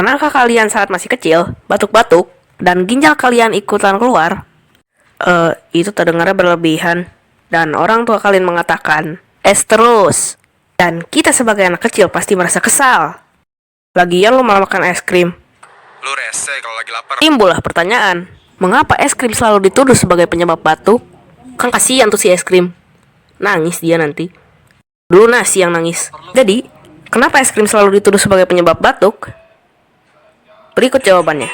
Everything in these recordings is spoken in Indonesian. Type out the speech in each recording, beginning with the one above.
Pernahkah kalian saat masih kecil, batuk-batuk, dan ginjal kalian ikutan keluar? Itu terdengarnya berlebihan. Dan orang tua kalian mengatakan, es terus. Dan kita sebagai anak kecil pasti merasa kesal. Lagian lo malah makan es krim. Lu rese kalau lagi lapar. Timbullah pertanyaan, mengapa es krim selalu dituduh sebagai penyebab batuk? Kan kasihan tuh si es krim. Nangis dia nanti. Dulu nasi yang nangis. Jadi, kenapa es krim selalu dituduh sebagai penyebab batuk? Berikut jawabannya.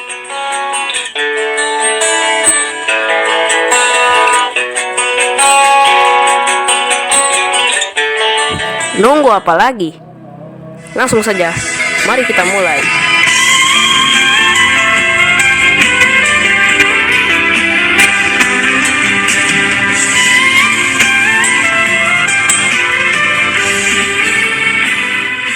Nunggu apa lagi? Langsung saja, mari kita mulai.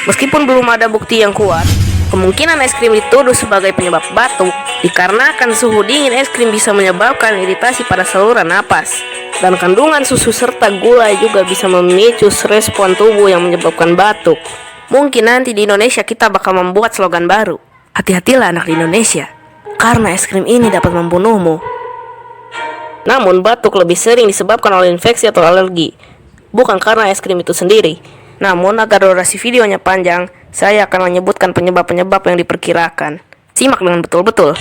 Meskipun belum ada bukti yang kuat, kemungkinan es krim dituduh sebagai penyebab batuk dikarenakan suhu dingin es krim bisa menyebabkan iritasi pada saluran napas. Dan kandungan susu serta gula juga bisa memicu respon tubuh yang menyebabkan batuk. Mungkin nanti di Indonesia kita bakal membuat slogan baru. Hati-hatilah anak di Indonesia, karena es krim ini dapat membunuhmu. Namun batuk lebih sering disebabkan oleh infeksi atau alergi, bukan karena es krim itu sendiri. Namun agar durasi videonya panjang, saya akan menyebutkan penyebab-penyebab yang diperkirakan. Simak dengan betul-betul.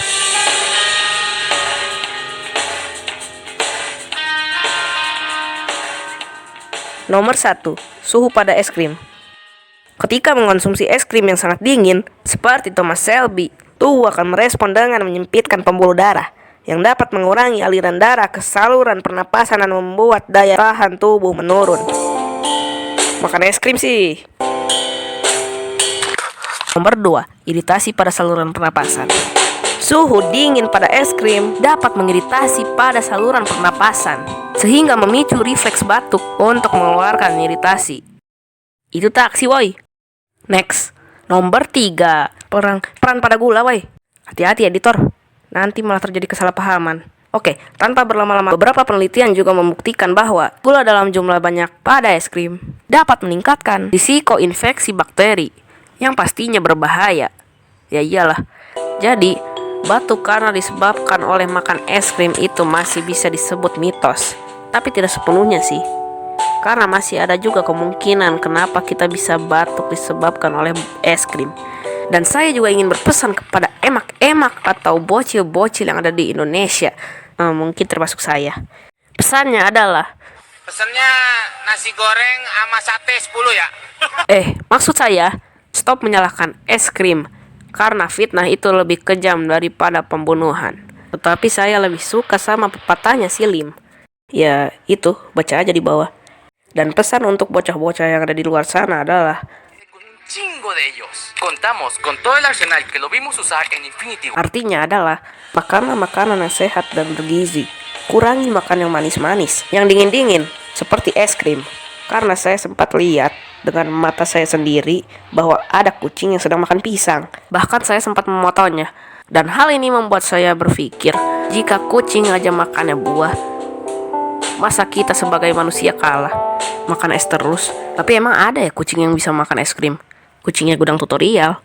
Nomor 1. Suhu pada es krim. Ketika mengonsumsi es krim yang sangat dingin, seperti Thomas Shelby, tubuh akan merespon dengan menyempitkan pembuluh darah, yang dapat mengurangi aliran darah ke saluran pernapasan dan membuat daya tahan tubuh menurun. Makan es krim sih. Nomor 2. Iritasi pada saluran pernapasan. Suhu dingin pada es krim dapat mengiritasi pada saluran pernapasan, sehingga memicu refleks batuk untuk mengeluarkan iritasi. Itu taksi, woi. Next, nomor 3. Peran pada gula, woi. Hati-hati editor, nanti malah terjadi kesalahpahaman. Oke, tanpa berlama-lama, beberapa penelitian juga membuktikan bahwa gula dalam jumlah banyak pada es krim dapat meningkatkan risiko infeksi bakteri, yang pastinya berbahaya. Ya iyalah. Jadi, batuk karena disebabkan oleh makan es krim itu masih bisa disebut mitos. Tapi tidak sepenuhnya sih. Karena masih ada juga kemungkinan kenapa kita bisa batuk disebabkan oleh es krim. Dan saya juga ingin berpesan kepada emak-emak atau bocil-bocil yang ada di Indonesia, mungkin termasuk saya. Pesannya adalah, Pesannya nasi goreng sama sate 10 ya. maksud saya, stop menyalahkan es krim, karena fitnah itu lebih kejam daripada pembunuhan. Tetapi saya lebih suka sama pepatahnya si Lim. Ya itu, baca aja di bawah. Dan pesan untuk bocah-bocah yang ada di luar sana adalah, Chingo de ellos. Contamos con todo el arsenal que lo vimos usar en Infinity War. artinya adalah, makanlah makanan yang sehat dan bergizi. Kurangi makan yang manis-manis, yang dingin-dingin, seperti es krim. Karena saya sempat lihat dengan mata saya sendiri bahwa ada kucing yang sedang makan pisang. Bahkan saya sempat memotongnya. Dan hal ini membuat saya berpikir, jika kucing aja makannya buah, masa kita sebagai manusia kalah? Makan es terus. Tapi emang ada ya kucing yang bisa makan es krim? Kucingnya gudang tutorial.